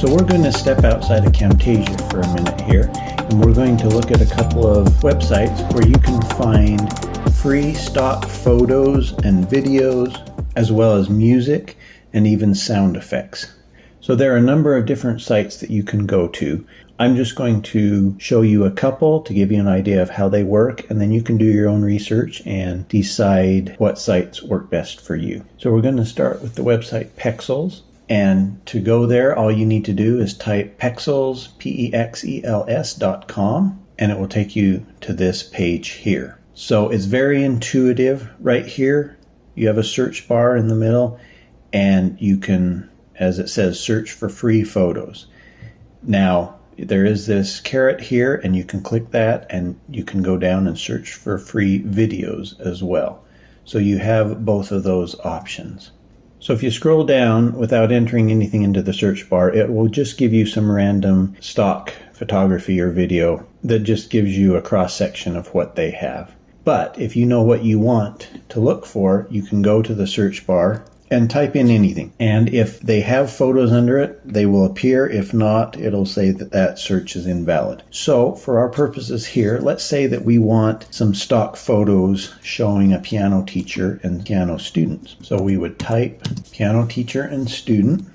So we're going to step outside of Camtasia for a minute here, and we're going to look at a couple of websites where you can find free stock photos and videos, as well as music and even sound effects. So there are a number of different sites that you can go to. I'm just going to show you a couple to give you an idea of how they work, and then you can do your own research and decide what sites work best for you. So we're going to start with the website Pexels, and to go there all you need to do is type Pexels, Pexels.com, and it will take you to this page here. So it's very intuitive. Right here you have a search bar in the middle, and you can, as it says, search for free photos. Now there is this caret here, and you can click that and you can go down and search for free videos as well. So you have both of those options. So if you scroll down without entering anything into the search bar, it will just give you some random stock photography or video that just gives you a cross section of what they have. But if you know what you want to look for, you can go to the search bar and type in anything. And if they have photos under it, they will appear. If not, it'll say that that search is invalid. So for our purposes here, let's say that we want some stock photos showing a piano teacher and piano students. So we would type piano teacher and student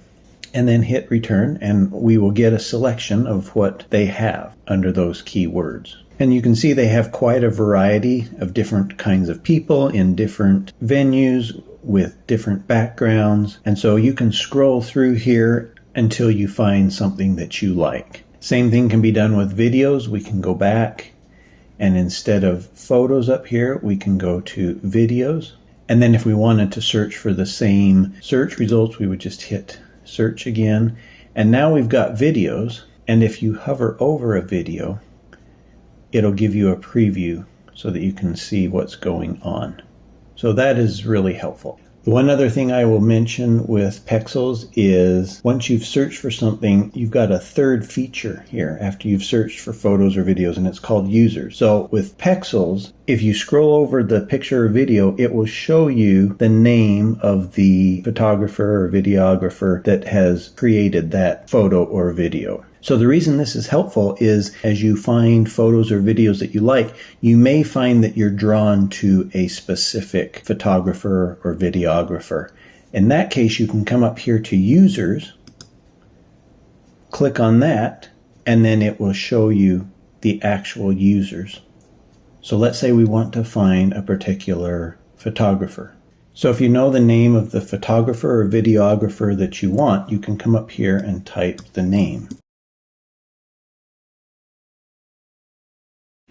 and then hit return, and we will get a selection of what they have under those keywords. And you can see they have quite a variety of different kinds of people in different venues with different backgrounds. And so you can scroll through here until you find something that you like. Same thing can be done with videos. We can go back, and instead of photos up here, we can go to videos. And then if we wanted to search for the same search results, we would just hit search again. And now we've got videos. And if you hover over a video, it'll give you a preview so that you can see what's going on. So that is really helpful. One other thing I will mention with Pexels is once you've searched for something, you've got a third feature here after you've searched for photos or videos, and it's called users. So with Pexels, if you scroll over the picture or video, it will show you the name of the photographer or videographer that has created that photo or video. So the reason this is helpful is as you find photos or videos that you like, you may find that you're drawn to a specific photographer or videographer. In that case, you can come up here to users, click on that, and then it will show you the actual users. So let's say we want to find a particular photographer. So if you know the name of the photographer or videographer that you want, you can come up here and type the name.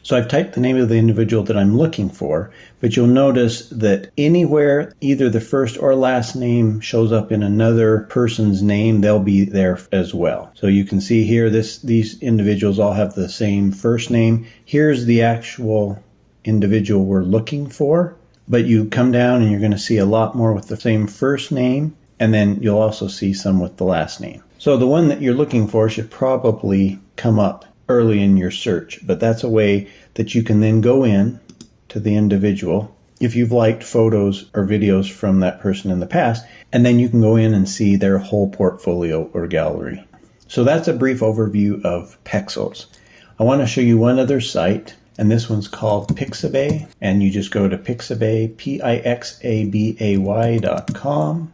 So I've typed the name of the individual that I'm looking for, but you'll notice that anywhere either the first or last name shows up in another person's name, they'll be there as well. So you can see here these individuals all have the same first name. Here's the actual individual we're looking for, but you come down and you're going to see a lot more with the same first name, and then you'll also see some with the last name. So the one that you're looking for should probably come up early in your search, but that's a way that you can then go in to the individual if you've liked photos or videos from that person in the past, and then you can go in and see their whole portfolio or gallery. So that's a brief overview of Pexels. I want to show you one other site, and this one's called Pixabay, and you just go to Pixabay, Pixabay.com.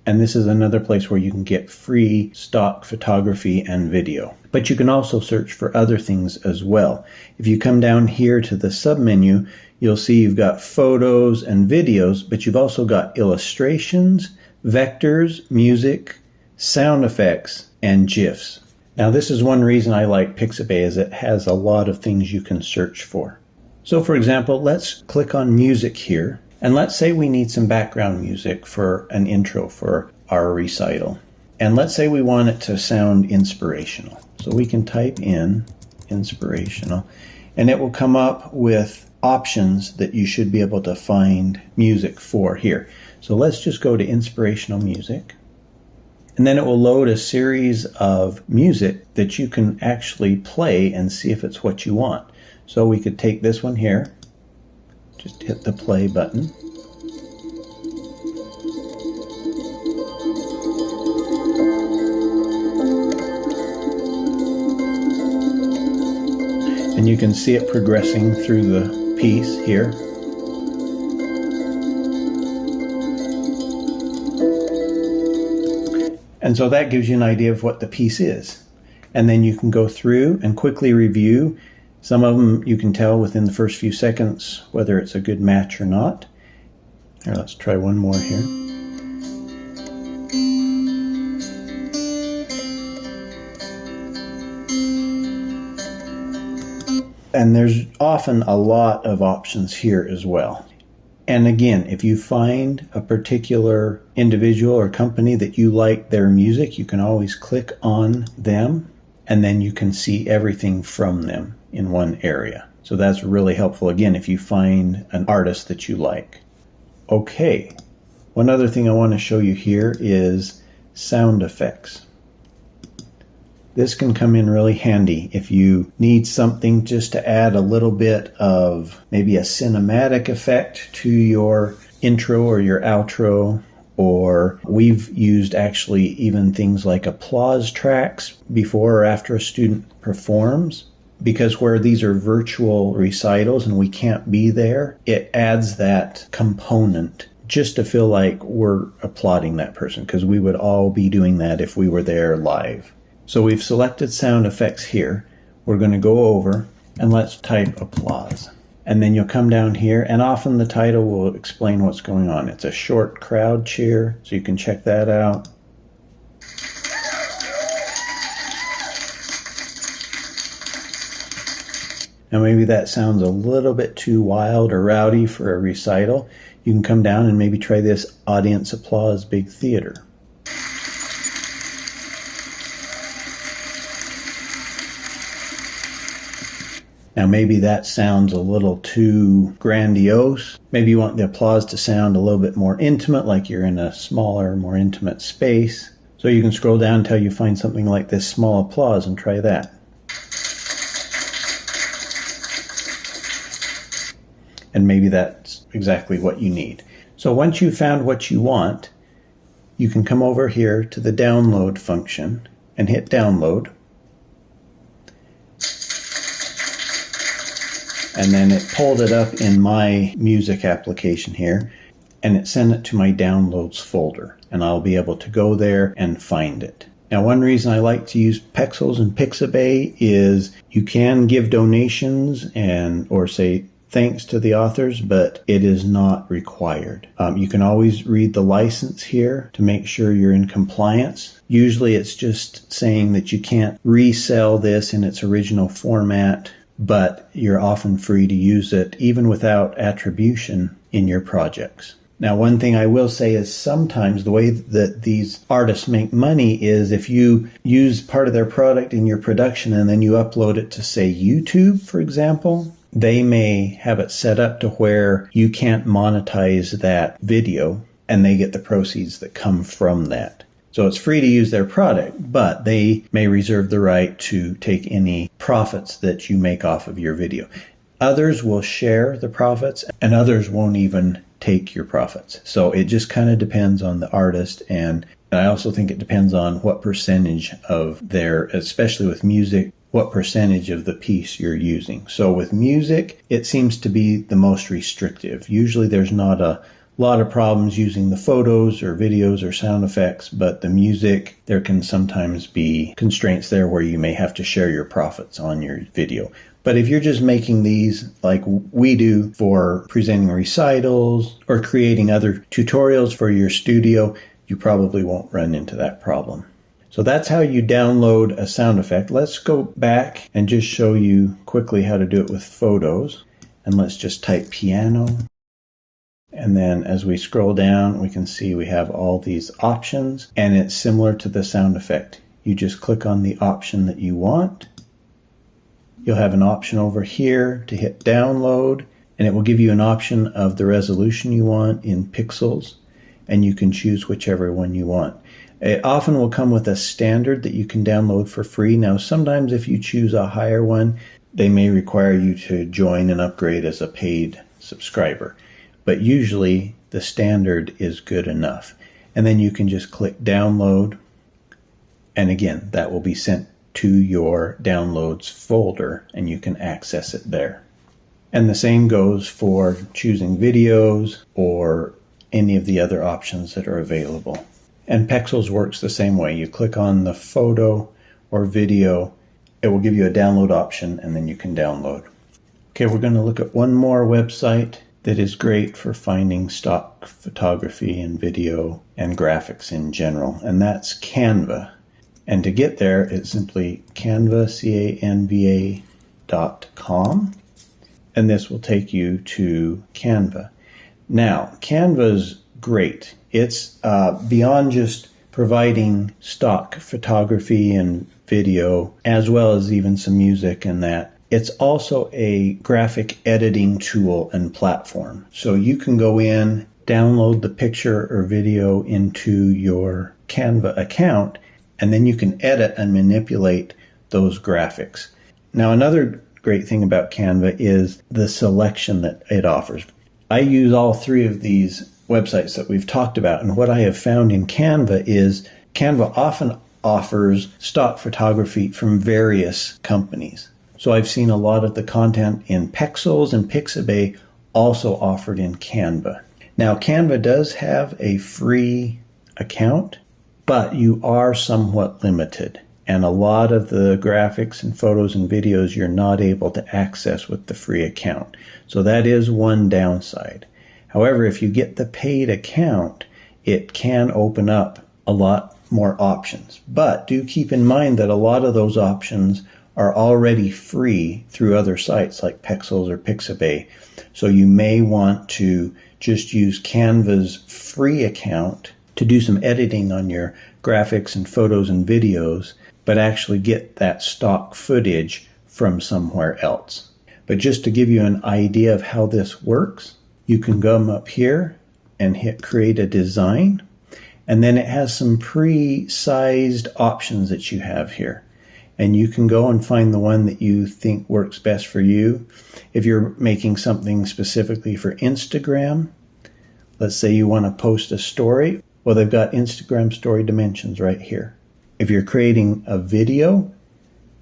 And this is another place where you can get free stock photography and video. But you can also search for other things as well. If you come down here to the submenu, you'll see you've got photos and videos, but you've also got illustrations, vectors, music, sound effects, and GIFs. Now this is one reason I like Pixabay, is it has a lot of things you can search for. So for example, let's click on music here. And let's say we need some background music for an intro for our recital. And let's say we want it to sound inspirational. So we can type in inspirational, and it will come up with options that you should be able to find music for here. So let's just go to inspirational music. And then it will load a series of music that you can actually play and see if it's what you want. So we could take this one here, just hit the play button. And you can see it progressing through the piece here. And so that gives you an idea of what the piece is. And then you can go through and quickly review. Some of them you can tell within the first few seconds whether it's a good match or not. Here, let's try one more here. And there's often a lot of options here as well. And again, if you find a particular individual or company that you like their music, you can always click on them, and then you can see everything from them in one area. So that's really helpful, again, if you find an artist that you like. Okay, one other thing I want to show you here is sound effects. This can come in really handy if you need something just to add a little bit of maybe a cinematic effect to your intro or your outro, or we've used actually even things like applause tracks before or after a student performs, because where these are virtual recitals and we can't be there, it adds that component just to feel like we're applauding that person, because we would all be doing that if we were there live. So we've selected sound effects here. We're going to go over and let's type applause. And then you'll come down here, and often the title will explain what's going on. It's a short crowd cheer, so you can check that out. Now maybe that sounds a little bit too wild or rowdy for a recital. You can come down and maybe try this audience applause big theater. Now maybe that sounds a little too grandiose. Maybe you want the applause to sound a little bit more intimate, like you're in a smaller, more intimate space. So you can scroll down until you find something like this small applause and try that. And maybe that's exactly what you need. So once you've found what you want, you can come over here to the download function and hit download. And then it pulled it up in my music application here, and it sent it to my downloads folder, and I'll be able to go there and find it. Now, one reason I like to use Pexels and Pixabay is you can give donations or say thanks to the authors, but it is not required. You can always read the license here to make sure you're in compliance. Usually it's just saying that you can't resell this in its original format, but you're often free to use it even without attribution in your projects. Now, one thing I will say is sometimes the way that these artists make money is if you use part of their product in your production and then you upload it to, say, YouTube, for example, they may have it set up to where you can't monetize that video and they get the proceeds that come from that. So it's free to use their product, but they may reserve the right to take any profits that you make off of your video. Others will share the profits, and others won't even take your profits. So it just kind of depends on the artist, and I also think it depends on what percentage of their, especially with music, what percentage of the piece you're using. So with music, it seems to be the most restrictive. Usually there's not a lot of problems using the photos or videos or sound effects, but the music, there can sometimes be constraints there where you may have to share your profits on your video. But if you're just making these like we do for presenting recitals or creating other tutorials for your studio, you probably won't run into that problem. So that's how you download a sound effect. Let's go back and just show you quickly how to do it with photos. And let's just type piano. And then as we scroll down, we can see we have all these options, and it's similar to the sound effect. You just click on the option that you want. You'll have an option over here to hit download, and it will give you an option of the resolution you want in pixels, and you can choose whichever one you want. It often will come with a standard that you can download for free. Now, sometimes if you choose a higher one, they may require you to join and upgrade as a paid subscriber. But usually the standard is good enough. And then you can just click download. And again, that will be sent to your downloads folder, and you can access it there. And the same goes for choosing videos or any of the other options that are available. And Pexels works the same way. You click on the photo or video, it will give you a download option, and then you can download. Okay, we're going to look at one more website that is great for finding stock photography and video and graphics in general, and that's Canva. And to get there, it's simply Canva, canva.com, and this will take you to Canva. Now, Canva's great. It's beyond just providing stock photography and video, as well as even some music and that. It's also a graphic editing tool and platform. So you can go in, download the picture or video into your Canva account, and then you can edit and manipulate those graphics. Now, another great thing about Canva is the selection that it offers. I use all three of these websites that we've talked about, and what I have found in Canva is Canva often offers stock photography from various companies. So I've seen a lot of the content in Pexels and Pixabay also offered in Canva. Now, Canva does have a free account, but you are somewhat limited. And a lot of the graphics and photos and videos you're not able to access with the free account. So that is one downside. However, if you get the paid account, it can open up a lot more options. But do keep in mind that a lot of those options are already free through other sites like Pexels or Pixabay. So you may want to just use Canva's free account to do some editing on your graphics and photos and videos, but actually get that stock footage from somewhere else. But just to give you an idea of how this works, you can come up here and hit create a design, and then it has some pre-sized options that you have here. And you can go and find the one that you think works best for you. If you're making something specifically for Instagram, let's say you want to post a story, well, they've got Instagram story dimensions right here. If you're creating a video,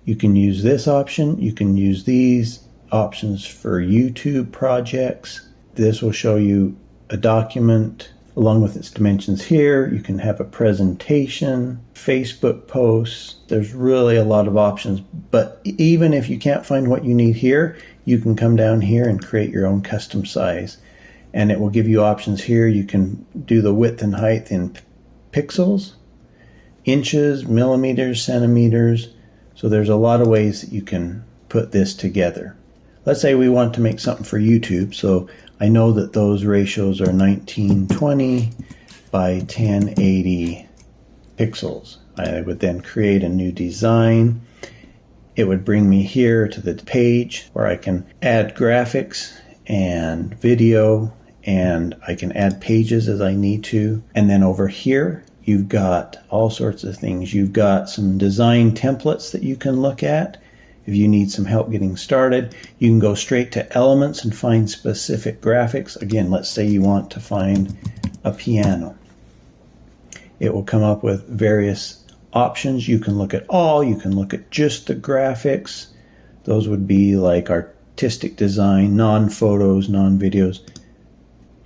you can use this option. You can use these options for YouTube projects. This will show you a document along with its dimensions here. You can have a presentation, Facebook posts. There's really a lot of options, but even if you can't find what you need here, you can come down here and create your own custom size. And it will give you options here. You can do the width and height in pixels, inches, millimeters, centimeters. So there's a lot of ways that you can put this together. Let's say we want to make something for YouTube. So I know that those ratios are 1920 by 1080 pixels. I would then create a new design. It would bring me here to the page where I can add graphics and video, and I can add pages as I need to. And then over here, you've got all sorts of things. You've got some design templates that you can look at. If you need some help getting started, you can go straight to elements and find specific graphics. Again, let's say you want to find a piano. It will come up with various options. You can look at all, you can look at just the graphics. Those would be like artistic design, non-photos, non-videos.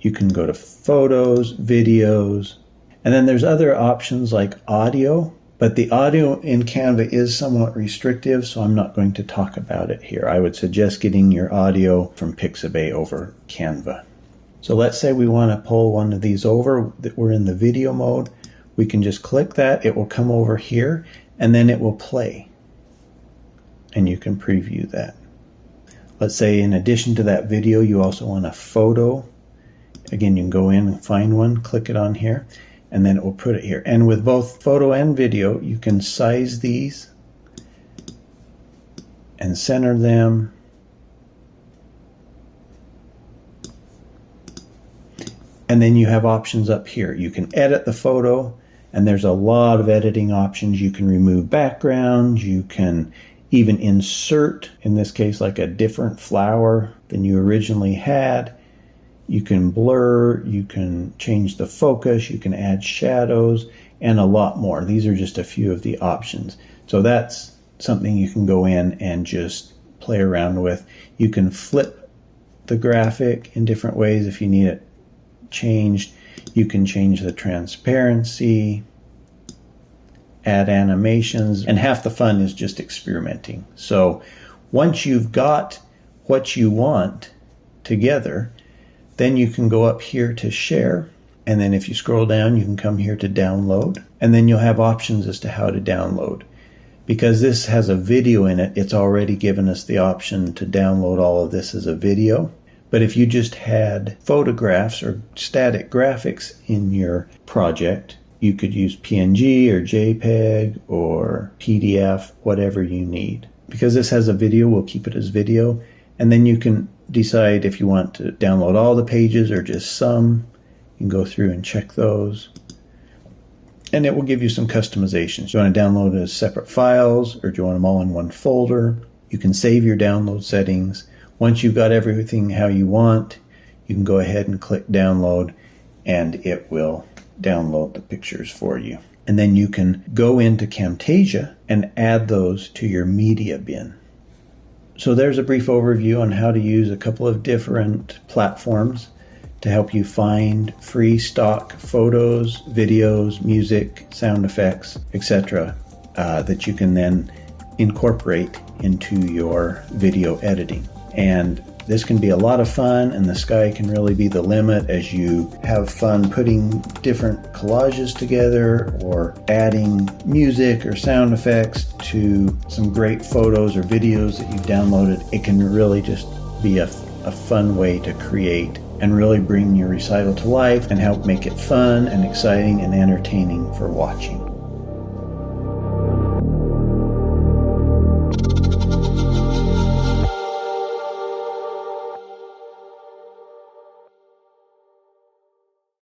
You can go to photos, videos, and then there's other options like audio. But the audio in Canva is somewhat restrictive, so I'm not going to talk about it here. I would suggest getting your audio from Pixabay over Canva. So let's say we want to pull one of these over, that we're in the video mode. We can just click that, it will come over here, and then it will play. And you can preview that. Let's say in addition to that video, you also want a photo. Again, you can go in and find one, click it on here, and then it will put it here. And with both photo and video, you can size these and center them. And then you have options up here. You can edit the photo, and there's a lot of editing options. You can remove backgrounds. You can even insert, in this case, like a different flower than you originally had. You can blur, you can change the focus, you can add shadows, and a lot more. These are just a few of the options. So that's something you can go in and just play around with. You can flip the graphic in different ways if you need it changed. You can change the transparency, add animations, and half the fun is just experimenting. So once you've got what you want together, then you can go up here to share, and then if you scroll down, you can come here to download, and then you'll have options as to how to download. Because this has a video in it, it's already given us the option to download all of this as a video. But if you just had photographs or static graphics in your project, you could use PNG or JPEG or PDF, whatever you need. Because this has a video, we'll keep it as video. And then you can decide if you want to download all the pages or just some. You can go through and check those. And it will give you some customizations. Do you want to download it as separate files, or do you want them all in one folder? You can save your download settings. Once you've got everything how you want, you can go ahead and click download, and it will download the pictures for you. And then you can go into Camtasia and add those to your media bin. So there's a brief overview on how to use a couple of different platforms to help you find free stock photos, videos, music, sound effects, etc. That you can then incorporate into your video editing. And this can be a lot of fun, and the sky can really be the limit as you have fun putting different collages together or adding music or sound effects to some great photos or videos that you've downloaded. It can really just be a fun way to create and really bring your recital to life and help make it fun and exciting and entertaining for watching.